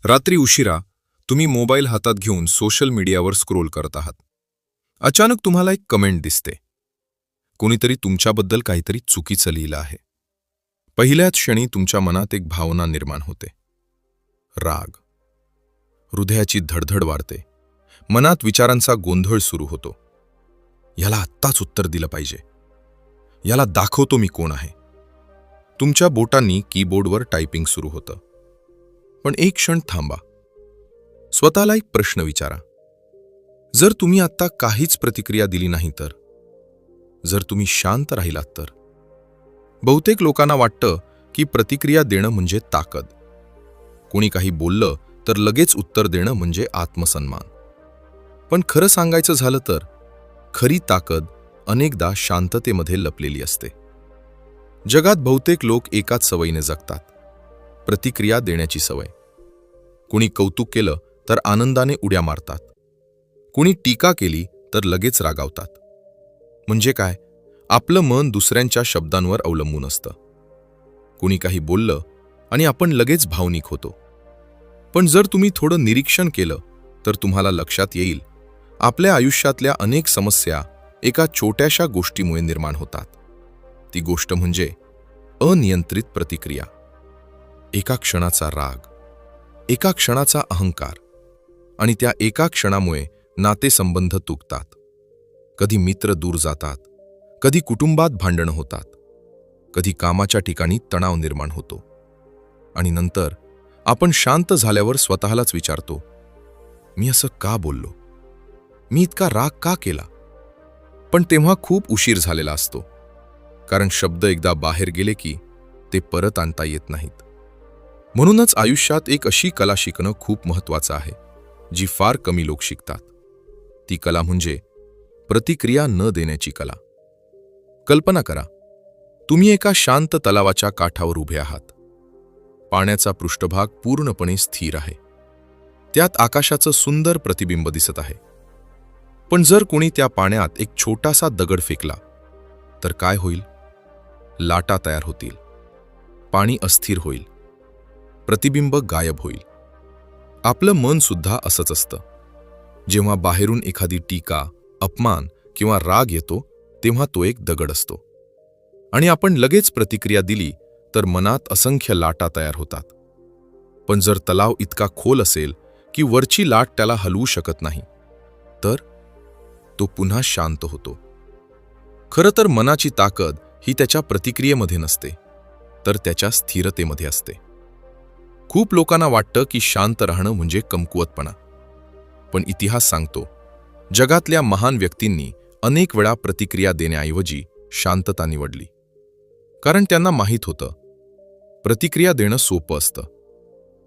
रात्री उशिरा तुम्ही मोबाईल हातात घेऊन सोशल मीडियावर स्क्रोल करत आहात. अचानक तुम्हाला एक कमेंट दिसते. कोणीतरी तुमच्याबद्दल काहीतरी चुकीचं लिहिलं आहे. पहिल्याच क्षणी तुमच्या मनात एक भावना निर्माण होते. राग. हृदयाची धडधड वाढते. मनात विचारांचा गोंधळ सुरू होतो. याला आत्ताच उत्तर दिलं पाहिजे. याला दाखवतो मी कोण आहे. तुमच्या बोटांनी कीबोर्डवर टायपिंग सुरू होतं. पण एक क्षण थांबा. स्वतःला एक प्रश्न विचारा. जर तुम्ही आत्ता काहीच प्रतिक्रिया दिली नाही तर? जर तुम्ही शांत राहिलात तर? बहुतेक लोकांना वाटतं की प्रतिक्रिया देणं म्हणजे ताकद. कोणी काही बोललं तर लगेच उत्तर देणं म्हणजे आत्मसन्मान. पण खरं सांगायचं झालं तर खरी ताकद अनेकदा शांततेमध्ये लपलेली असते. जगात बहुतेक लोक एकाच सवयीने जगतात. प्रतिक्रिया देण्याची सवय. कुणी कौतुक केलं तर आनंदाने उड्या मारतात. कुणी टीका केली तर लगेच रागावतात. म्हणजे काय? आपलं मन दुसऱ्यांच्या शब्दांवर अवलंबून असतं. कुणी काही बोललं आणि आपण लगेच भावनिक होतो. पण जर तुम्ही थोडं निरीक्षण केलं तर तुम्हाला लक्षात येईल, आपल्या आयुष्यातल्या अनेक समस्या एका छोट्याशा गोष्टीमुळे निर्माण होतात. ती गोष्ट म्हणजे अनियंत्रित प्रतिक्रिया. एका क्षणाचा राग, एका क्षणाचा अहंकार, आणि त्या एका क्षणामुळे नातेसंबंध तुटतात. कधी मित्र दूर जातात, कधी कुटुंबात भांडणं होतात, कधी कामाच्या ठिकाणी तणाव निर्माण होतो. आणि नंतर आपण शांत झाल्यावर स्वतःलाच विचारतो, मी असं का बोललो? मी इतका राग का केला? पण तेव्हा खूप उशीर झालेला असतो. कारण शब्द एकदा बाहेर गेले की ते परत आणता येत नाहीत. म्हणूनच आयुष्यात एक अशी कला शिकणं खूप महत्त्वाचं आहे, जी फार कमी लोक शिकतात. ती कला म्हणजे प्रतिक्रिया न देण्याची कला. कल्पना करा, तुम्ही एका शांत तलावाच्या काठावर उभे आहात. पाण्याचा पृष्ठभाग पूर्णपणे स्थिर आहे. त्यात आकाशाचं सुंदर प्रतिबिंब दिसत आहे. पण जर कोणी त्या पाण्यात एक छोटासा दगड फेकला तर काय होईल? लाटा तयार होतील. पाणी अस्थिर होईल. प्रतिबिंब गायब होईल. आपलं मन सुद्धा असंच असतं. जेव्हा बाहेरून एखादी टीका, अपमान किंवा राग येतो तेव्हा तो एक दगड असतो. आणि आपण लगेच प्रतिक्रिया दिली तर मनात असंख्य लाटा तयार होतात. पण जर तलाव इतका खोल असेल की वरची लाट त्याला हलवू शकत नाही, तर तो पुन्हा शांत होतो. खरं तर मनाची ताकद ही त्याच्या प्रतिक्रियेमध्ये नसते, तर त्याच्या स्थिरतेमध्ये असते. खूप लोकांना वाटतं की शांत राहणं म्हणजे कमकुवतपणा. पण इतिहास सांगतो, जगातल्या महान व्यक्तींनी अनेक वेळा प्रतिक्रिया देण्याऐवजी शांतता निवडली. कारण त्यांना माहीत होतं, प्रतिक्रिया देणं सोपं असतं,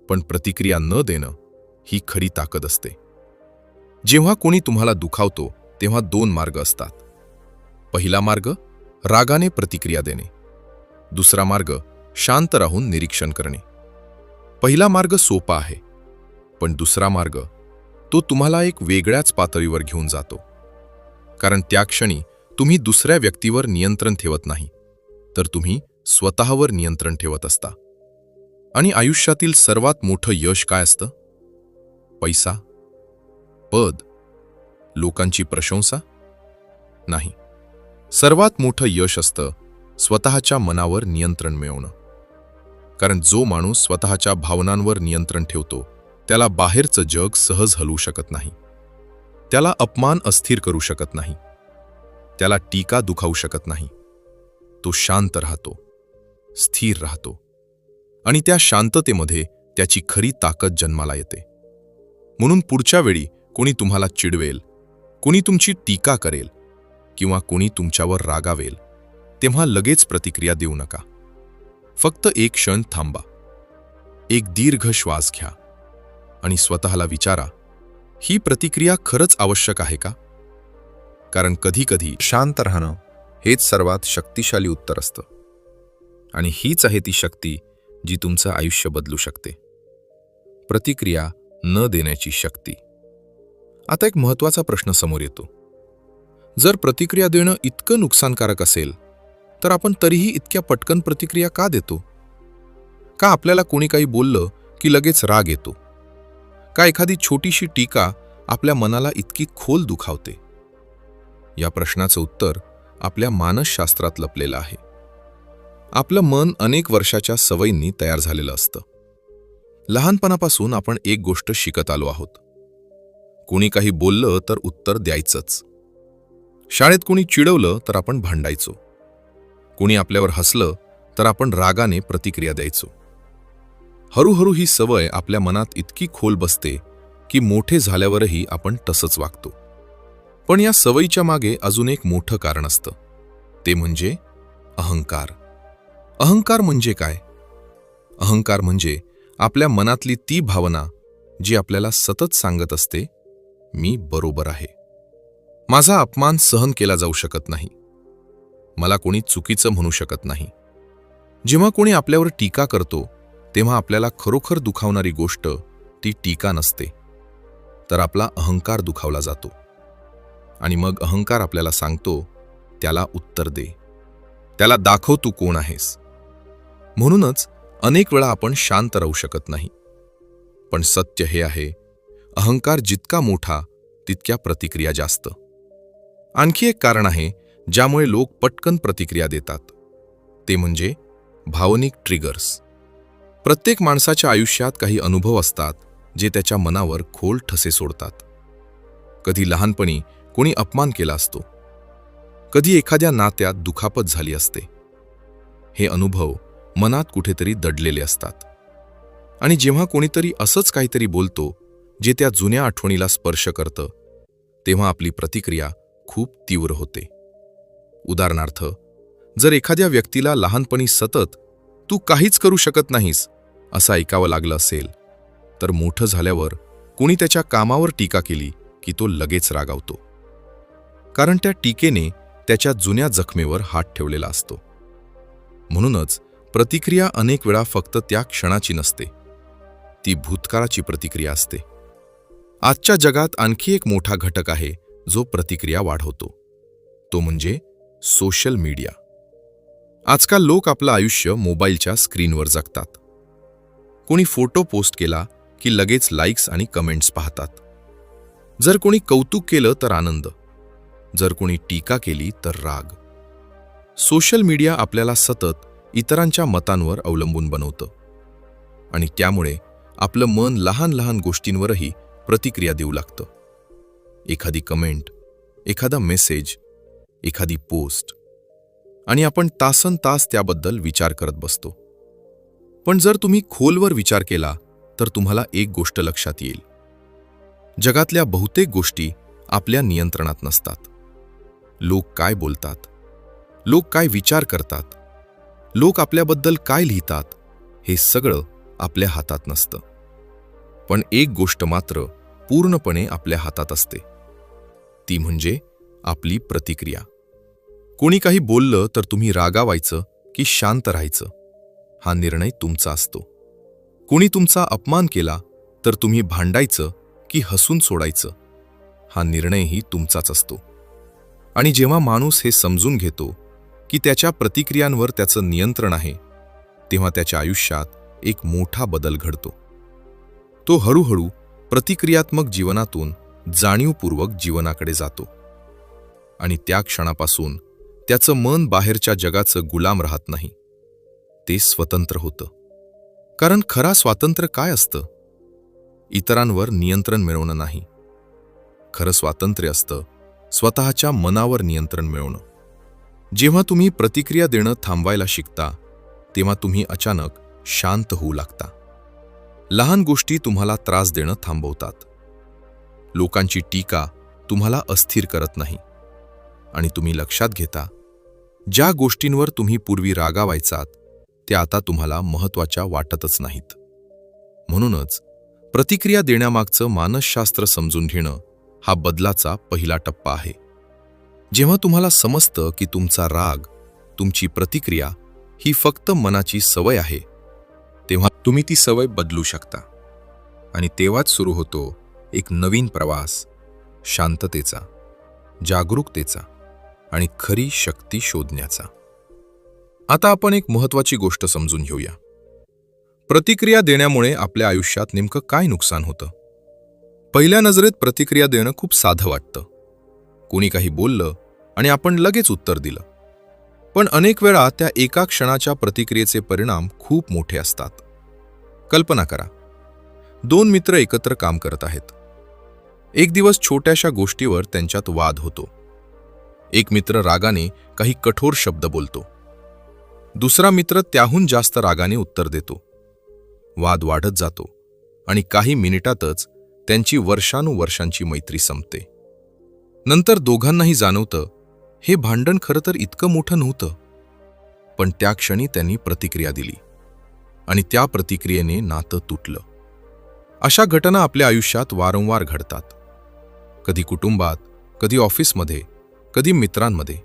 पण प्रतिक्रिया न देणं ही खरी ताकद असते. जेव्हा कोणी तुम्हाला दुखावतो तेव्हा दोन मार्ग असतात. पहिला मार्ग रागाने प्रतिक्रिया देणे. दुसरा मार्ग शांत राहून निरीक्षण करणे. पहिला मार्ग सोपा आहे, पण दुसरा मार्ग तो तुम्हाला एक वेगळ्याच पातळीवर घेऊन जातो. कारण त्या क्षणी तुम्ही दुसऱ्या व्यक्तीवर नियंत्रण ठेवत नाही, तर तुम्ही स्वतःवर नियंत्रण ठेवत असता. आणि आयुष्यातील सर्वात मोठं यश काय असतं? पैसा? पद? लोकांची प्रशंसा? नाही. सर्वात मोठं यश असतं स्वतःच्या मनावर नियंत्रण मिळवणं. कारण जो माणूस स्वतःच्या भावनांवर नियंत्रण ठेवतो त्याला बाहेरचं जग सहज हलवू शकत नाही. त्याला अपमान अस्थिर करू शकत नाही. त्याला टीका दुखावू शकत नाही. तो शांत राहतो, स्थिर राहतो. आणि त्या शांततेमध्ये त्याची खरी ताकद जन्माला येते. म्हणून पुढच्या वेळी कोणी तुम्हाला चिडवेल, कोणी तुमची टीका करेल किंवा कोणी तुमच्यावर रागावेल, तेव्हा लगेच प्रतिक्रिया देऊ नका. फक्त एक क्षण थांबा. एक दीर्घ श्वास घ्या आणि स्वतःला विचारा, ही प्रतिक्रिया खरंच आवश्यक आहे का? कारण कधी-कधी शांत राहणं हेच सर्वात शक्तिशाली उत्तर असतं. आणि हीच आहे ती शक्ती जी तुमचं आयुष्य बदलू शकते. प्रतिक्रिया न देण्याची शक्ती. आता एक महत्त्वाचा प्रश्न समोर येतो. जर प्रतिक्रिया देणं इतकं नुकसानकारक असेल तर आपण तरीही इतक्या पटकन प्रतिक्रिया का देतो? का आपल्याला कोणी काही बोललं की लगेच राग येतो? का एखादी छोटीशी टीका आपल्या मनाला इतकी खोल दुखावते? या प्रश्नाचं उत्तर आपल्या मानसशास्त्रात लपलेलं आहे. आपलं मन अनेक वर्षाच्या सवयींनी तयार झालेलं असतं. लहानपणापासून आपण एक गोष्ट शिकत आलो आहोत. कोणी काही बोललं तर उत्तर द्यायचंच. शाळेत कोणी चिडवलं तर आपण भांडायचो. कोणी आपल्यावर हसलं तर आपण रागाने प्रतिक्रिया द्यायचो. हळूहळू ही सवय आपल्या मनात इतकी खोल बसते की मोठे झाल्यावरही आपण तसंच वागतो. पण या सवयीच्या मागे अजून एक मोठं कारण असतं. ते म्हणजे अहंकार. अहंकार म्हणजे काय? अहंकार म्हणजे आपल्या मनातली ती भावना जी आपल्याला सतत सांगत असते, मी बरोबर आहे. माझा अपमान सहन केला जाऊ शकत नाही. मला कोणी चुकीचं म्हणू शकत नाही. जेव्हा कोणी आपल्यावर टीका करतो तेव्हा आपल्याला खरोखर दुखावणारी गोष्ट ती टीका नसते, तर आपला अहंकार दुखावला जातो. आणि मग अहंकार आपल्याला सांगतो, त्याला उत्तर दे, त्याला दाखव तू कोण आहेस. म्हणूनच अनेक वेळा आपण शांत राहू शकत नाही. पण सत्य हे आहे, अहंकार जितका मोठा तितक्या प्रतिक्रिया जास्त. आणखी एक कारण आहे ज्यामुळे लोक पटकन प्रतिक्रिया देतात. ते म्हणजे भावनिक ट्रिगर्स. प्रत्येक माणसाच्या आयुष्यात काही अनुभव असतात जे त्याच्या मनावर खोल ठसे सोडतात. कधी लहानपणी कोणी अपमान केला असतो, कधी एखाद्या नात्यात दुखापत झाली असते. हे अनुभव मनात कुठेतरी दडलेले असतात. आणि जेव्हा कोणीतरी असंच काहीतरी बोलतो जे त्या जुन्या आठवणीला स्पर्श करतं, तेव्हा आपली प्रतिक्रिया खूप तीव्र होते. उदाहरणार्थ, जर एखाद्या व्यक्तीला लहानपणी सतत तू काहीच करू शकत नाहीस असं ऐकावं लागलं असेल, तर मोठं झाल्यावर कोणी त्याच्या कामावर टीका केली की तो लगेच रागावतो. कारण त्या टीकेने त्याच्या जुन्या जखमेवर हात ठेवलेला असतो. म्हणूनच प्रतिक्रिया अनेक वेळा फक्त त्या क्षणाची नसते, ती भूतकाळाची प्रतिक्रिया असते. आजच्या जगात आणखी एक मोठा घटक आहे जो प्रतिक्रिया वाढवतो. तो म्हणजे सोशल मीडिया. आजकाल लोक आपलं आयुष्य मोबाईलच्या स्क्रीनवर जगतात. कोणी फोटो पोस्ट केला की लगेच लाईक्स आणि कमेंट्स पाहतात. जर कोणी कौतुक केलं तर आनंद, जर कोणी टीका केली तर राग. सोशल मीडिया आपल्याला सतत इतरांच्या मतांवर अवलंबून बनवतं. आणि त्यामुळे आपलं मन लहान लहान गोष्टींवरही प्रतिक्रिया देऊ लागतं. एखादी कमेंट, एखादा मेसेज, एखादी पोस्ट, आणि आपण तासनतास त्याबद्दल विचार करत बसतो. पण जर तुम्ही खोलवर विचार केला तर तुम्हाला एक गोष्ट लक्षात येईल. जगातल्या बहुतेक गोष्टी आपल्या नियंत्रणात नसतात. लोक काय बोलतात, लोक काय विचार करतात, लोक आपल्याबद्दल काय लिहितात, हे सगळं आपल्या हातात नसतं. पण एक गोष्ट मात्र पूर्णपणे आपल्या हातात असते, ती म्हणजे आपली प्रतिक्रिया. कोणी काही बोललं तर तुम्ही रागावायचं की शांत राहायचं, हा निर्णय तुमचा असतो. कोणी तुमचा अपमान केला तर तुम्ही भांडायचं की हसून सोडायचं, हा निर्णयही तुमचाच असतो. आणि जेव्हा माणूस हे समजून घेतो की त्याच्या प्रतिक्रियांवर त्याचं नियंत्रण आहे, तेव्हा त्याच्या आयुष्यात एक मोठा बदल घडतो. तो हळूहळू प्रतिक्रियात्मक जीवनातून जाणीवपूर्वक जीवनाकडे जातो. आणि त्या क्षणापासून त्याचं मन बाहेरच्या जगाचं गुलाम राहत नाही, ते स्वतंत्र होतं. कारण खरा स्वातंत्र्य काय असतं? इतरांवर नियंत्रण मिळवणं नाही. खरं स्वातंत्र्य असतं स्वतःच्या मनावर नियंत्रण मिळवणं. जेव्हा तुम्ही प्रतिक्रिया देणं थांबवायला शिकता, तेव्हा तुम्ही अचानक शांत होऊ लागता. लहान गोष्टी तुम्हाला त्रास देणं थांबवतात. लोकांची टीका तुम्हाला अस्थिर करत नाही. आणि तुम्ही लक्षात घेता, ज्या गोष्टींवर तुम्ही पूर्वी रागावायचात त्या आता तुम्हाला महत्त्वाच्या वाटतच नाहीत. म्हणूनच प्रतिक्रिया देण्यामागचं मानसशास्त्र समजून घेणं हा बदलाचा पहिला टप्पा आहे. जेव्हा तुम्हाला समजतं की तुमचा राग, तुमची प्रतिक्रिया ही फक्त मनाची सवय आहे, तेव्हा तुम्ही ती सवय बदलू शकता. आणि तेव्हाच सुरू होतो एक नवीन प्रवास, शांततेचा, जागरूकतेचा आणि खरी शक्ती शोधण्याचा. आता आपण एक महत्त्वाची गोष्ट समजून घेऊया. प्रतिक्रिया देण्यामुळे आपल्या आयुष्यात नेमकं काय नुकसान होतं? पहिल्या नजरेत प्रतिक्रिया देणं खूप साधं वाटतं. कोणी काही बोललं आणि आपण लगेच उत्तर दिलं. पण अनेक वेळा त्या एका क्षणाच्या प्रतिक्रियेचे परिणाम खूप मोठे असतात. कल्पना करा, 2 मित्र एकत्र काम करत आहेत. एक दिवस छोट्याशा गोष्टीवर त्यांच्यात वाद होतो. एक मित्र रागाने काही कठोर शब्द बोलतो. दुसरा मित्र त्याहून जास्त रागाने उत्तर देतो. वाद वाढत जातो आणि काही मिनिटातच त्यांची वर्षानुवर्षांची मैत्री संपते. नंतर दोघांनाही जाणवतं, हे भांडण खरं तर इतकं मोठं नव्हतं, पण त्या क्षणी त्यांनी प्रतिक्रिया दिली आणि त्या प्रतिक्रियेने नातं तुटलं. अशा घटना आपल्या आयुष्यात वारंवार घडतात. कधी कुटुंबात, कधी ऑफिसमध्ये, कधी मित्रांमध्ये.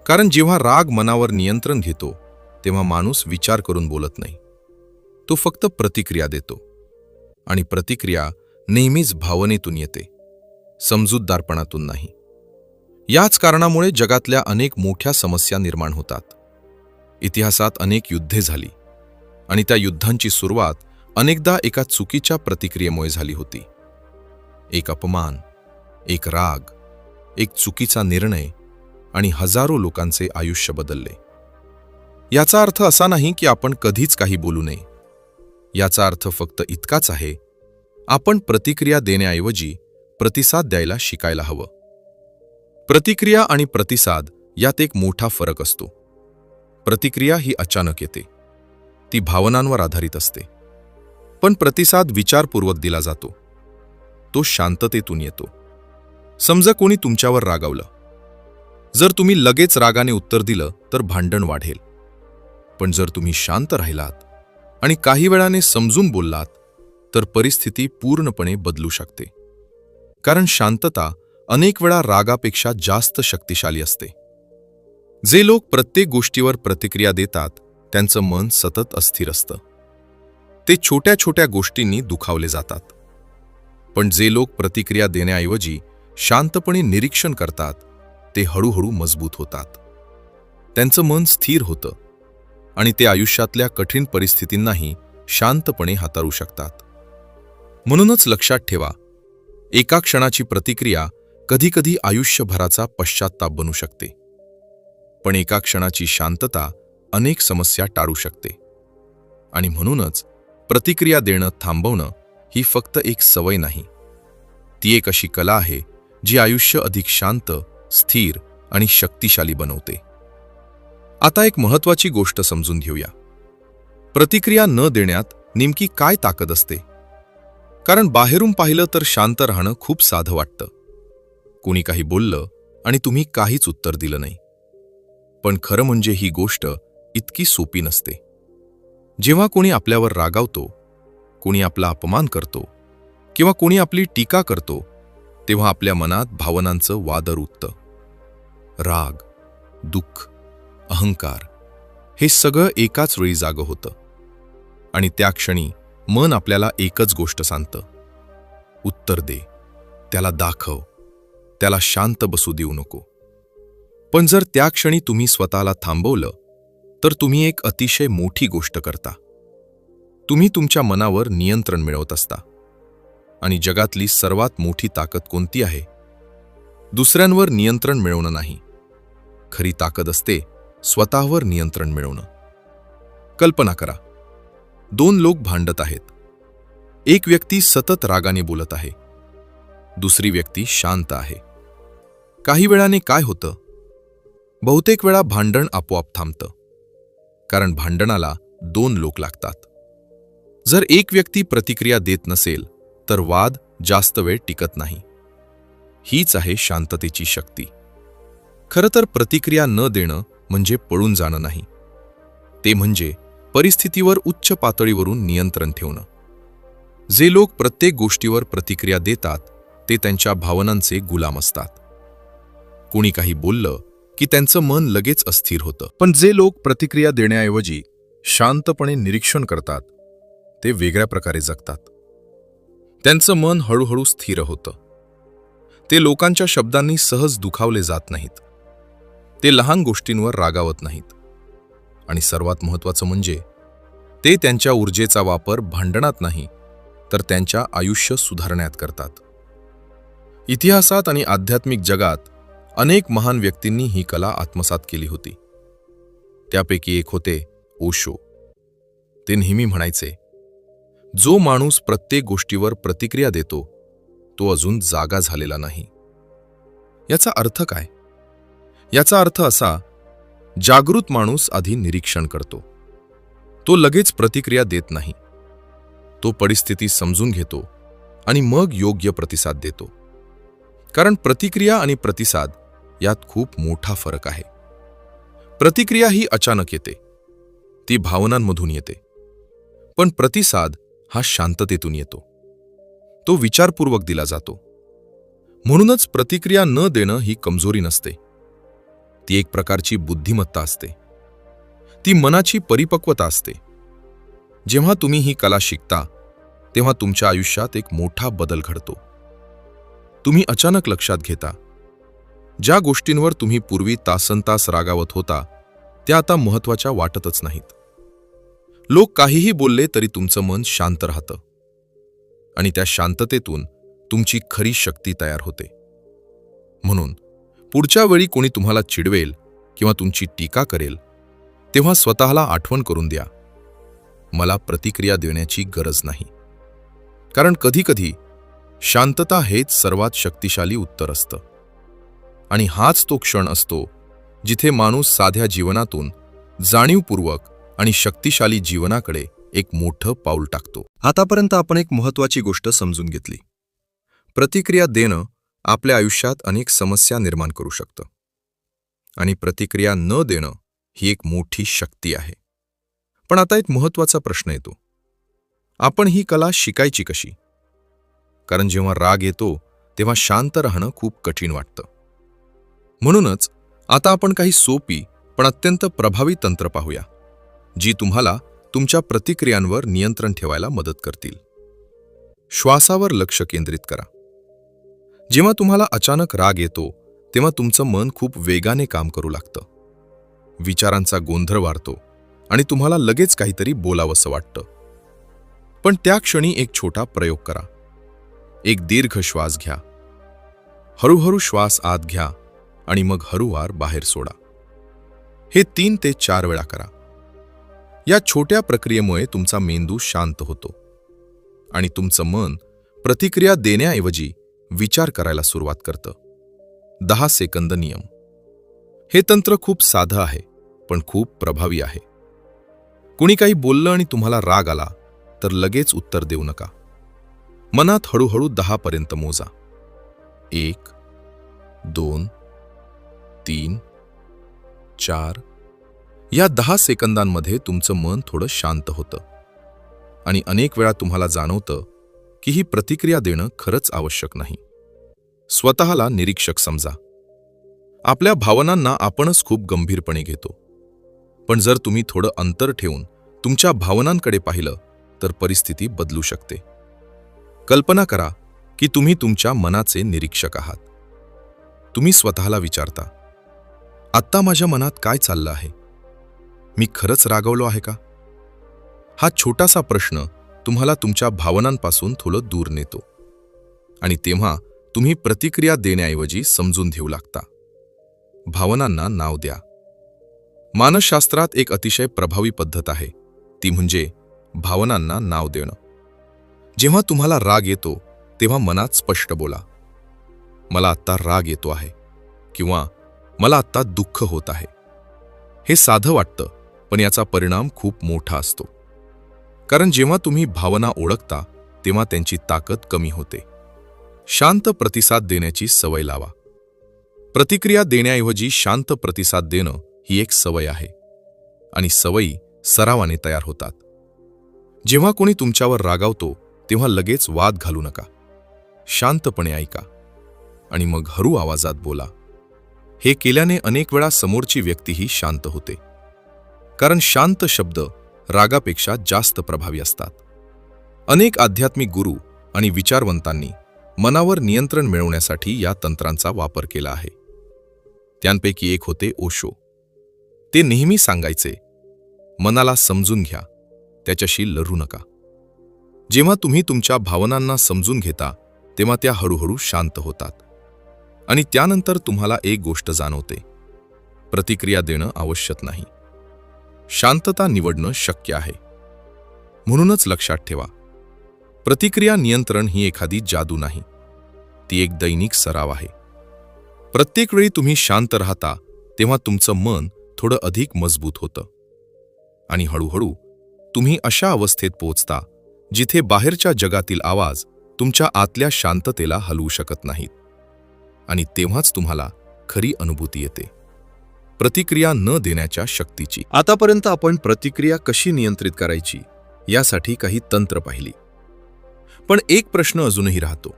कारण जेव्हा राग मनावर नियंत्रण घेतो, तेव्हा माणूस विचार करून बोलत नाही. तो फक्त प्रतिक्रिया देतो. आणि प्रतिक्रिया नेहमीच भावनेतून येते, समजूतदारपणातून नाही. याच कारणामुळे जगातल्या अनेक मोठ्या समस्या निर्माण होतात. इतिहासात अनेक युद्धे झाली आणि त्या युद्धांची सुरुवात अनेकदा एका चुकीच्या प्रतिक्रियेमुळे झाली होती. एक अपमान, एक राग, एक चुकीचा निर्णय आणि हजारो लोकांचे आयुष्य बदलले. याचा अर्थ असा नाही की आपण कधीच काही बोलू नये. याचा अर्थ फक्त इतकाच आहे, आपण प्रतिक्रिया देण्याऐवजी प्रतिसाद द्यायला शिकायला हवं. प्रतिक्रिया आणि प्रतिसाद यात एक मोठा फरक असतो. प्रतिक्रिया ही अचानक येते. ती भावनांवर आधारित असते. पण प्रतिसाद विचारपूर्वक दिला जातो. तो शांततेतून येतो. समजा कोणी तुमच्यावर रागावलं. जर तुम्ही लगेच रागाने उत्तर दिलं तर भांडण वाढेल. पण जर तुम्ही शांत राहिलात आणि काही वेळाने समजून बोललात, तर परिस्थिती पूर्णपणे बदलू शकते. कारण शांतता अनेक वेळा रागापेक्षा जास्त शक्तिशाली असते. जे लोक प्रत्येक गोष्टीवर प्रतिक्रिया देतात, त्यांचं मन सतत अस्थिर असतं. ते छोट्या छोट्या गोष्टींनी दुखावले जातात. पण जे लोक प्रतिक्रिया देण्याऐवजी शांतपणे निरीक्षण करतात, ते हळूहळू मजबूत होतात. त्यांचं मन स्थिर होतं आणि ते आयुष्यातल्या कठीण परिस्थितींनाही शांतपणे हाताळू शकतात. म्हणूनच लक्षात ठेवा, एका क्षणाची प्रतिक्रिया कधीकधी आयुष्यभराचा पश्चात्ताप बनू शकते. पण एका क्षणाची शांतता अनेक समस्या टाळू शकते. आणि म्हणूनच प्रतिक्रिया देणं थांबवणं ही फक्त एक सवय नाही. ती एक अशी कला आहे जी आयुष्य अधिक शांत, स्थिर आणि शक्तिशाली बनवते. आता एक महत्त्वाची गोष्ट समजून घेऊया. प्रतिक्रिया न देण्यात नेमकी काय ताकद असते? कारण बाहेरून पाहिलं तर शांत राहणं खूप साधं वाटतं. कोणी काही बोललं आणि तुम्ही काहीच उत्तर दिलं नाही. पण खरं म्हणजे ही गोष्ट इतकी सोपी नसते. जेव्हा कोणी आपल्यावर रागावतो, कोणी आपला अपमान करतो किंवा कोणी आपली टीका करतो, तेव्हा आपल्या मनात भावनांचं वादळ उठतं. राग, दुःख, अहंकार हे सगळं एकाच वेळी जागं होतं. आणि त्या क्षणी मन आपल्याला एकच गोष्ट सांगतं, उत्तर दे, त्याला दाखव, त्याला शांत बसू देऊ नको. पण जर त्या क्षणी तुम्ही स्वतःला थांबवलं, तर तुम्ही एक अतिशय मोठी गोष्ट करता. तुम्ही तुमच्या मनावर नियंत्रण मिळवत असता. आणि जगातली सर्वात मोठी ताकद कोणती आहे? दुसऱ्यांवर नियंत्रण मिळवणं नाही. खरी ताकद असते स्वतःवर नियंत्रण मिळवणं. कल्पना करा, 2 लोक भांडत आहेत. एक व्यक्ती सतत रागाने बोलत आहे. दुसरी व्यक्ती शांत आहे. काही वेळाने काय होतं? बहुतेक वेळा भांडण आपोआप थांबतं. कारण भांडणाला 2 लोक लागतात. जर एक व्यक्ती प्रतिक्रिया देत नसेल, तर वाद जास्त वेळ टिकत नाही. हीच आहे शांततेची शक्ती. खरं तर प्रतिक्रिया न देणं म्हणजे पळून जाणं नाही. ते म्हणजे परिस्थितीवर उच्च पातळीवरून नियंत्रण ठेवणं. जे लोक प्रत्येक गोष्टीवर प्रतिक्रिया देतात, ते त्यांच्या भावनांचे गुलाम असतात. कोणी काही बोललं की त्यांचं मन लगेच अस्थिर होतं. पण जे लोक प्रतिक्रिया देण्याऐवजी शांतपणे निरीक्षण करतात, ते वेगळ्या प्रकारे जगतात. त्यांचं मन हळूहळू स्थिर होतं. ते लोकांच्या शब्दांनी सहज दुखावले जात नाहीत. ते लहान गोष्टींवर रागावत नाहीत. आणि सर्वात महत्त्वाचं म्हणजे ते त्यांच्या ऊर्जेचा वापर भांडणात नाही, तर त्यांच्या आयुष्य सुधारण्यात करतात. इतिहासात आणि आध्यात्मिक जगात अनेक महान व्यक्तींनी ही कला आत्मसात केली होती. त्यापैकी एक होते ओशो. ते नेहमी म्हणायचे, जो माणूस प्रत्येक गोष्टीवर प्रतिक्रिया देतो तो अजून जागा झालेला नाही. याचा अर्थ काय? याचा अर्थ असा, जागृत माणूस आधी निरीक्षण करतो. तो लगेच प्रतिक्रिया देत नाही. तो परिस्थिती समजून घेतो आणि मग योग्य प्रतिसाद देतो. कारण प्रतिक्रिया आणि प्रतिसाद यात खूप मोठा फरक आहे. प्रतिक्रिया ही अचानक येते, ती भावनांमधून येते. पण प्रतिसाद हा शांततेतून येतो. तो विचारपूर्वक दिला जातो. म्हणूनच प्रतिक्रिया न देणं ही कमजोरी नसते. ती एक प्रकारची बुद्धिमत्ता असते. ती मनाची परिपक्वता असते. जेव्हा तुम्ही ही कला शिकता तेव्हा तुमच्या आयुष्यात एक मोठा बदल घडतो. तुम्ही अचानक लक्षात घेता, ज्या गोष्टींवर तुम्ही पूर्वी तासनतास रागावत होता त्या आता महत्त्वाच्या वाटतच नाहीत. लोक काहीही बोलले तरी तुमचं मन शांत राहतं आणि त्या शांततेतून तुमची खरी शक्ती तयार होते. म्हणून पुढच्या वेळी कोणी तुम्हाला चिडवेल किंवा तुमची टीका करेल तेव्हा स्वतःला आठवण करून द्या, मला प्रतिक्रिया देण्याची गरज नाही. कारण कधीकधी शांतता हेच सर्वात शक्तिशाली उत्तर असतं. आणि हाच तो क्षण असतो जिथे माणूस साध्या जीवनातून जाणीवपूर्वक आणि शक्तिशाली जीवनाकडे एक मोठं पाऊल टाकतो. आतापर्यंत आपण एक महत्त्वाची गोष्ट समजून घेतली. प्रतिक्रिया देणं आपल्या आयुष्यात अनेक समस्या निर्माण करू शकतं. आणि प्रतिक्रिया न देणं ही एक मोठी शक्ती आहे. पण आता एक महत्त्वाचा प्रश्न येतो, आपण ही कला शिकायची कशी? कारण जेव्हा राग येतो तेव्हा शांत राहणं खूप कठीण वाटतं. म्हणूनच आता आपण काही सोपी पण अत्यंत प्रभावी तंत्र पाहूया, जी तुम्हाला तुमच्या प्रतिक्रियांवर नियंत्रण ठेवायला मदत करतील. श्वासावर लक्ष केंद्रित करा. जेव्हा तुम्हाला अचानक राग येतो तेव्हा तुमचं मन खूप वेगाने काम करू लागतं. विचारांचा गोंधळ वाढतो आणि तुम्हाला लगेच काहीतरी बोलावंसं वाटतं. पण त्या क्षणी एक छोटा प्रयोग करा. एक दीर्घ श्वास घ्या. हळूहळू श्वास आत घ्या आणि मग हळूवार बाहेर सोडा. हे 3 ते 4 वेळा करा. या छोट्या प्रक्रियेमुळे तुमचा मेंदू शांत होतो आणि तुमचं मन प्रतिक्रिया देण्याऐवजी विचार करायला सुरुवात करतं. 10 सेकंद नियम. हे तंत्र खूप साधं आहे पण खूप प्रभावी आहे. कुणी काही बोललं आणि तुम्हाला राग आला तर लगेच उत्तर देऊ नका. मनात हळूहळू 10 पर्यंत मोजा. 1, 2, 3, 4. या 10 सेकंदांमध्ये तुमचं मन थोडं शांत होतं आणि अनेक वेळा तुम्हाला जाणवतं की ही प्रतिक्रिया देणं खरंच आवश्यक नाही. स्वतःला निरीक्षक समजा. आपल्या भावनांना आपणच खूप गंभीरपणे घेतो. पण जर तुम्ही थोडं अंतर ठेवून तुमच्या भावनांकडे पाहिलं तर परिस्थिती बदलू शकते. कल्पना करा की तुम्ही तुमच्या मनाचे निरीक्षक आहात. तुम्ही स्वतःला विचारता, आत्ता माझ्या मनात काय चाललं आहे? मी खरंच रागावलो आहे का? हा छोटासा प्रश्न तुम्हाला तुमच्या भावनांपासून थोडं दूर नेतो आणि तेव्हा तुम्ही प्रतिक्रिया देण्याऐवजी समजून घेऊ लागता. भावनांना नाव द्या. मानसशास्त्रात एक अतिशय प्रभावी पद्धत आहे, ती म्हणजे भावनांना नाव देणं. जेव्हा तुम्हाला राग येतो तेव्हा मनात स्पष्ट बोला, मला आत्ता राग येतो आहे किंवा मला आत्ता दुःख होत आहे. हे साधं वाटतं पण याचा परिणाम खूप मोठा असतो. कारण जेव्हा तुम्ही भावना ओळखता तेव्हा त्यांची ताकद कमी होते. शांत प्रतिसाद देण्याची सवय लावा. प्रतिक्रिया देण्याऐवजी शांत प्रतिसाद देणं ही एक सवय आहे आणि सवयी सरावाने तयार होतात. जेव्हा कोणी तुमच्यावर रागावतो तेव्हा लगेच वाद घालू नका. शांतपणे ऐका आणि मग हळू आवाजात बोला. हे केल्याने अनेक वेळा समोरची व्यक्तीही शांत होते. कारण शांत शब्द रागापेक्षा जास्त प्रभावी असतात. अनेक आध्यात्मिक गुरु आणि विचारवंतांनी मनावर नियंत्रण मिळवण्यासाठी या तंत्रांचा वापर केला आहे. त्यांपैकी एक होते ओशो. ते नेहमी सांगायचे, मनाला समजून घ्या, त्याच्याशी लढू नका. जेव्हा तुम्ही तुमच्या भावनांना समजून घेता तेव्हा त्या हळूहळू शांत होतात आणि त्यानंतर तुम्हाला एक गोष्ट जाणवते, प्रतिक्रिया देणं आवश्यक नाही, शांतता निवडणं शक्य आहे. म्हणूनच लक्षात ठेवा, प्रतिक्रिया नियंत्रण ही एखादी जादू नाही, ती एक दैनिक सराव आहे. प्रत्येक वेळी तुम्ही शांत राहता तेव्हा तुमचं मन थोडं अधिक मजबूत होतं आणि हळूहळू तुम्ही अशा अवस्थेत पोहोचता जिथे बाहेरच्या जगातील आवाज तुमच्या आतल्या शांततेला हलवू शकत नाहीत. आणि तेव्हाच तुम्हाला खरी अनुभूती येते, प्रतिक्रिया न देण्याच्या शक्तीची. आतापर्यंत आपण प्रतिक्रिया कशी नियंत्रित करायची यासाठी काही तंत्र पाहिली. पण एक प्रश्न अजूनही राहतो,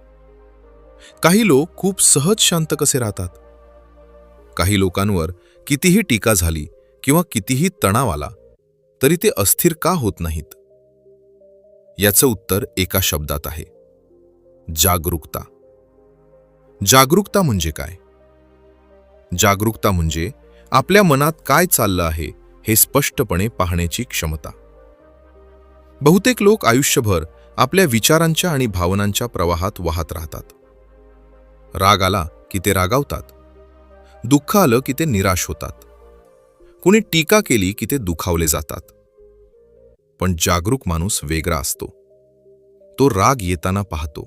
काही लोक खूप सहज शांत कसे राहतात? काही लोकांवर कितीही टीका झाली किंवा कितीही तणाव आला तरी ते अस्थिर का होत नाहीत? याचं उत्तर एका शब्दात आहे, जागरूकता. जागरूकता म्हणजे काय? जागरूकता म्हणजे आपल्या मनात काय चाललं आहे हे स्पष्टपणे पाहण्याची क्षमता. बहुतेक लोक आयुष्यभर आपल्या विचारांच्या आणि भावनांच्या प्रवाहात वाहत राहतात. राग आला की ते रागावतात, दुःख आलं की ते निराश होतात, कुणी टीका केली की ते दुखावले जातात. पण जागरूक माणूस वेगळा असतो. तो राग येताना पाहतो,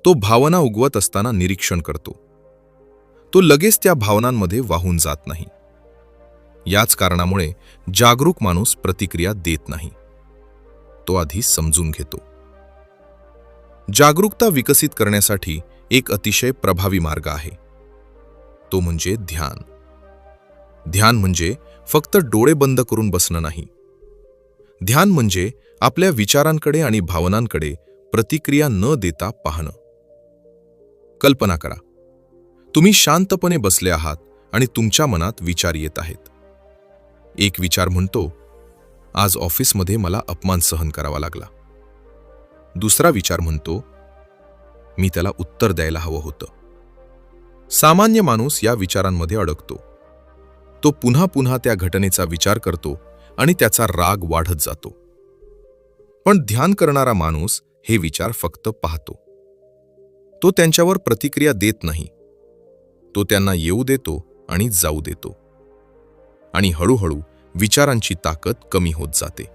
तो भावना उगवत असताना निरीक्षण करतो, तो लगेच त्या भावनांमध्ये वाहून जात नाही. याच कारणामुळे जागरूक माणूस प्रतिक्रिया देत नाही, तो आधी समजून घेतो. जागरूकता विकसित करण्यासाठी एक अतिशय प्रभावी मार्ग आहे, तो म्हणजे ध्यान. ध्यान म्हणजे फक्त डोळे बंद करून बसणं नाही. ध्यान म्हणजे आपल्या विचारांकडे आणि भावनांकडे प्रतिक्रिया न देता पाहणं. कल्पना करा, तुम्ही शांतपणे बसले आहात आणि तुमच्या मनात विचार येत आहेत. एक विचार म्हणतो, आज ऑफिसमध्ये मला अपमान सहन करावा लागला. दुसरा विचार म्हणतो, मी त्याला उत्तर द्यायला हवं होतं. सामान्य माणूस या विचारांमध्ये अडकतो. तो पुन्हा पुन्हा त्या घटनेचा विचार करतो आणि त्याचा राग वाढत जातो. पण ध्यान करणारा माणूस हे विचार फक्त पाहतो. तो त्यांच्यावर प्रतिक्रिया देत नाही. तो त्यांना येऊ देतो आणि जाऊ देतो. आणि हळूहळू विचारांची ताकद कमी होत जाते.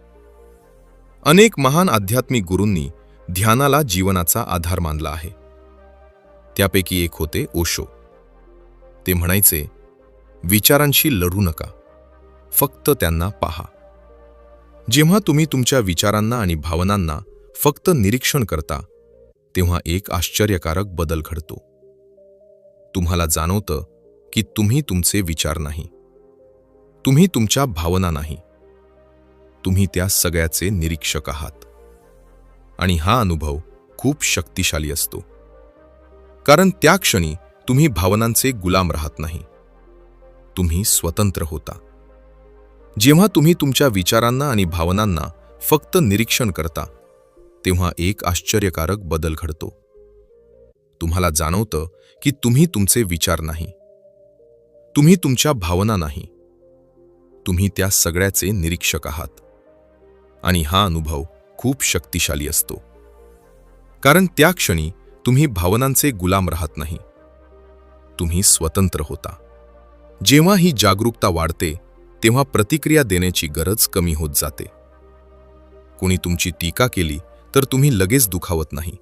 अनेक महान आध्यात्मिक गुरूंनी ध्यानाला जीवनाचा आधार मानला आहे. त्यापैकी एक होते ओशो. ते म्हणायचे, विचारांशी लढू नका, फक्त त्यांना पहा. जेव्हा तुम्ही तुमच्या विचारांना आणि भावनांना फक्त निरीक्षण करता तेव्हा एक आश्चर्यकारक बदल घडतो. तुम्हाला जाणवतं की तुम्ही तुमचे विचार नाही, तुम्ही तुमच्या भावना नाही, तुम्ही त्या सगळ्याचे निरीक्षक आहात. आणि हा अनुभव खूप शक्तिशाली असतो, कारण त्या क्षणी तुम्ही भावनांचे गुलाम राहत नाही, तुम्ही स्वतंत्र होता. जेव्हा तुम्ही तुमच्या विचारांना आणि भावनांना फक्त निरीक्षण करता तेव्हा एक आश्चर्यकारक बदल घडतो. तुम्हाला जाणवतं की तुम्ही तुमचे विचार नाही, तुम्ही तुमच्या भावना नाही, तुम्ही त्या सगळ्याचे निरीक्षक आहात. आणि हा अनुभव खूप शक्तिशाली असतो, कारण त्या क्षणी तुम्ही भावनांचे गुलाम राहत नाही, तुम्ही स्वतंत्र होता. जेव्हा ही जागरूकता वाढते तेव्हा प्रतिक्रिया देण्याची गरज कमी होत जाते. कुणी तुमची टीका केली तर तुम्ही लगेच दुखावत नाही.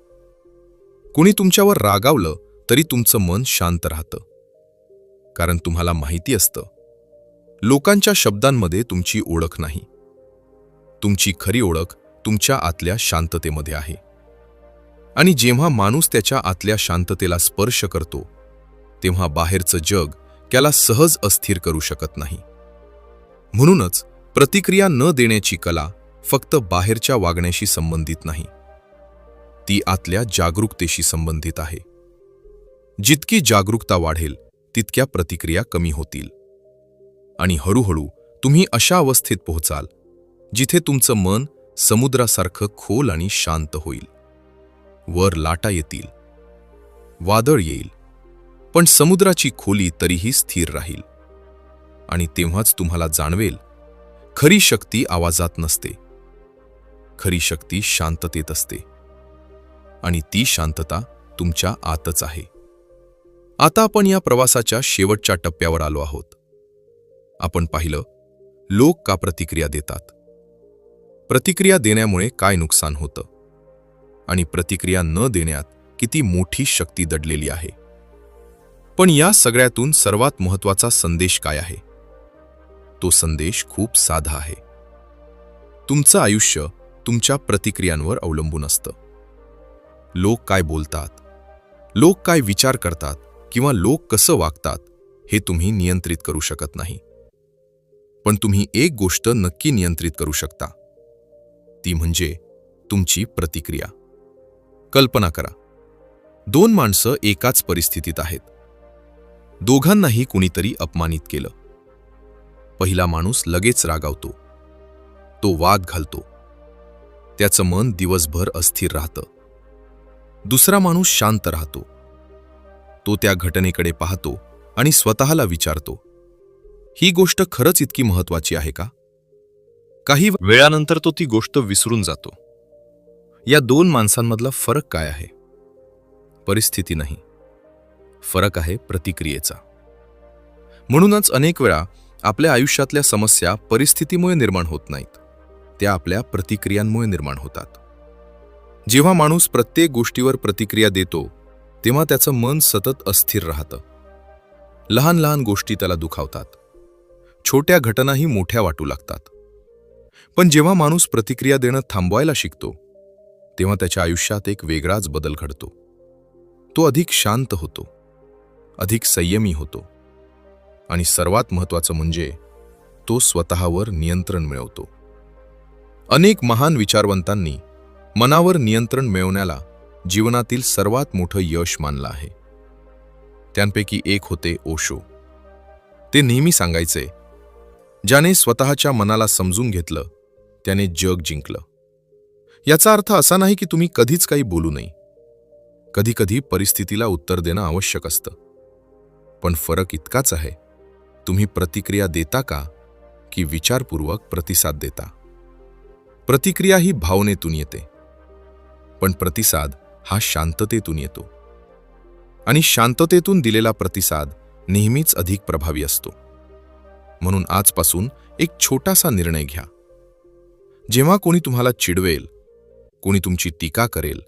कुणी तुमच्यावर रागावलं तरी तुमचं मन शांत राहतं, कारण तुम्हाला माहिती असतं, लोकांच्या शब्दांमध्ये तुमची ओळख नाही, तुमची खरी ओळख तुमच्या आतल्या शांततेमध्ये आहे. आणि जेव्हा माणूस त्याच्या आतल्या शांततेला स्पर्श करतो तेव्हा बाहेरचं जग त्याला सहज अस्थिर करू शकत नाही. म्हणूनच प्रतिक्रिया न देण्याची कला फक्त बाहेरच्या वागण्याशी संबंधित नाही, ती आतल्या जागरूकतेशी संबंधित आहे. जितकी जागरूकता वाढेल तितक्या प्रतिक्रिया कमी होतील आणि हळूहळू तुम्ही अशा अवस्थेत पोहोचाल जिथे तुमचं मन समुद्रासारखं खोल आणि शांत होईल. वर लाटा येतील, वादळ येईल, पण समुद्राची खोली तरीही स्थिर राहील. आणि तेव्हाच तुम्हाला जाणवेल, खरी शक्ती आवाजात नसते, खरी शक्ती शांततेत असते आणि ती शांतता तुमच्या आतच आहे. आता आपण या प्रवासाच्या शेवटच्या टप्प्यावर आलो आहोत. आपण पाहिलं लोक का प्रतिक्रिया देतात, प्रतिक्रिया देण्यामुळे काय नुकसान होतं आणि प्रतिक्रिया न देण्यात किती मोठी शक्ती दडलेली आहे. पण या सगळ्यातून सर्वात महत्त्वाचा संदेश काय आहे? तो संदेश खूप साधा आहे. तुमचं आयुष्य तुमच्या प्रतिक्रियांवर अवलंबून असतं. लोक काय बोलतात, लोक काय विचार करतात किंवा लोक कसं वागतात हे तुम्ही नियंत्रित करू शकत नाही. पण तुम्ही एक गोष्ट नक्की नियंत्रित करू शकता, ती म्हणजे तुमची प्रतिक्रिया. कल्पना करा, दोन माणसं एकाच परिस्थितीत आहेत. दोघांनाही कुणीतरी अपमानित केलं. पहिला माणूस लगेच रागावतो, तो वाद घालतो, त्याचं मन दिवसभर अस्थिर राहतं. दुसरा माणूस शांत राहतो. तो त्या घटनेकडे पाहतो आणि स्वतःला विचारतो, ही गोष्ट खरंच इतकी महत्त्वाची आहे का? काही वेळानंतर तो ती गोष्ट विसरून जातो. या दोन माणसांमधला फरक काय आहे? परिस्थिती नाही, फरक आहे प्रतिक्रियेचा. म्हणूनच अनेक वेळा आपल्या आयुष्यातल्या समस्या परिस्थितीमुळे निर्माण होत नाहीत, त्या आपल्या प्रतिक्रियांमुळे निर्माण होतात. जेव्हा माणूस प्रत्येक गोष्टीवर प्रतिक्रिया देतो तेव्हा त्याचं मन सतत अस्थिर राहतं. लहान लहान गोष्टी त्याला दुखावतात, छोट्या घटनाही मोठ्या वाटू लागतात. पण जेव्हा माणूस प्रतिक्रिया देणं थांबवायला शिकतो तेव्हा त्याच्या आयुष्यात एक वेगळाच बदल घडतो. तो अधिक शांत होतो, अधिक संयमी होतो आणि सर्वात महत्त्वाचं म्हणजे तो स्वतःवर नियंत्रण मिळवतो. अनेक महान विचारवंतांनी मनावर नियंत्रण मिळवण्याला जीवनातील सर्वात मोठं यश मानलं आहे. त्यांपैकी एक होते ओशो. ते नेहमी सांगायचे, ज्याने स्वतःच्या मनाला समजून घेतलं त्याने जग जिंकलं. याचा अर्थ असा नाही की तुम्ही कधीच काही बोलू नये. कधीकधी परिस्थितीला उत्तर देणं आवश्यक असतं. पण फरक इतकाच आहे, तुम्ही प्रतिक्रिया देता का की विचारपूर्वक प्रतिसाद देता. प्रतिक्रिया ही भावनेतून येते, पण प्रतिसाद हा शांततेतून येतो आणि शांततेतून दिलेला प्रतिसाद नेहमीच अधिक प्रभावी असतो. म्हणून आजपासून एक छोटासा निर्णय घ्या. जेव्हा कोणी तुम्हाला चिडवेल, कोणी तुमची टीका करेल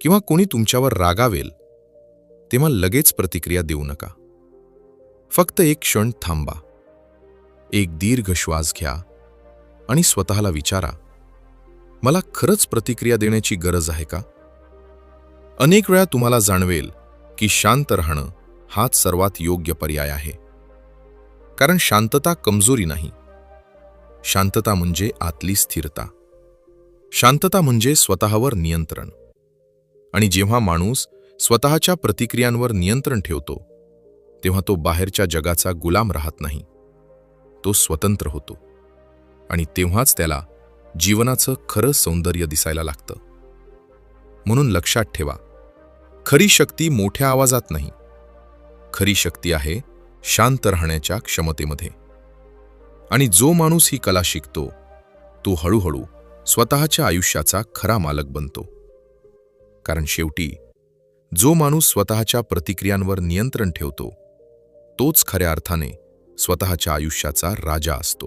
किंवा कोणी तुमच्यावर रागावेल तेव्हा लगेच प्रतिक्रिया देऊ नका. फक्त एक क्षण थांबा, एक दीर्घ श्वास घ्या आणि स्वतःला विचारा, मला खरंच प्रतिक्रिया देण्याची गरज आहे का? अनेक वेळा तुम्हाला जाणवेल की शांत राहणं हाच सर्वात योग्य पर्याय आहे. कारण शांतता कमजोरी नाही, शांतता म्हणजे आतली स्थिरता. शांतता म्हणजे स्वतःवर नियंत्रण. आणि जेव्हा माणूस स्वतःच्या प्रतिक्रियांवर नियंत्रण ठेवतो तेव्हा तो बाहेरच्या जगाचा गुलाम राहत नाही, तो स्वतंत्र होतो. आणि तेव्हाच त्याला जीवनाचं खरं सौंदर्य दिसायला लागतं. म्हणून लक्षात ठेवा, खरी शक्ती मोठ्या आवाजात नाही, खरी शक्ती आहे शांत राहण्याच्या क्षमतेमध्ये. आणि जो माणूस ही कला शिकतो तो हळूहळू स्वतःच्या आयुष्याचा खरा मालक बनतो. कारण शेवटी जो माणूस स्वतःच्या प्रतिक्रियांवर नियंत्रण ठेवतो तोच खऱ्या अर्थाने स्वतःच्या आयुष्याचा राजा असतो.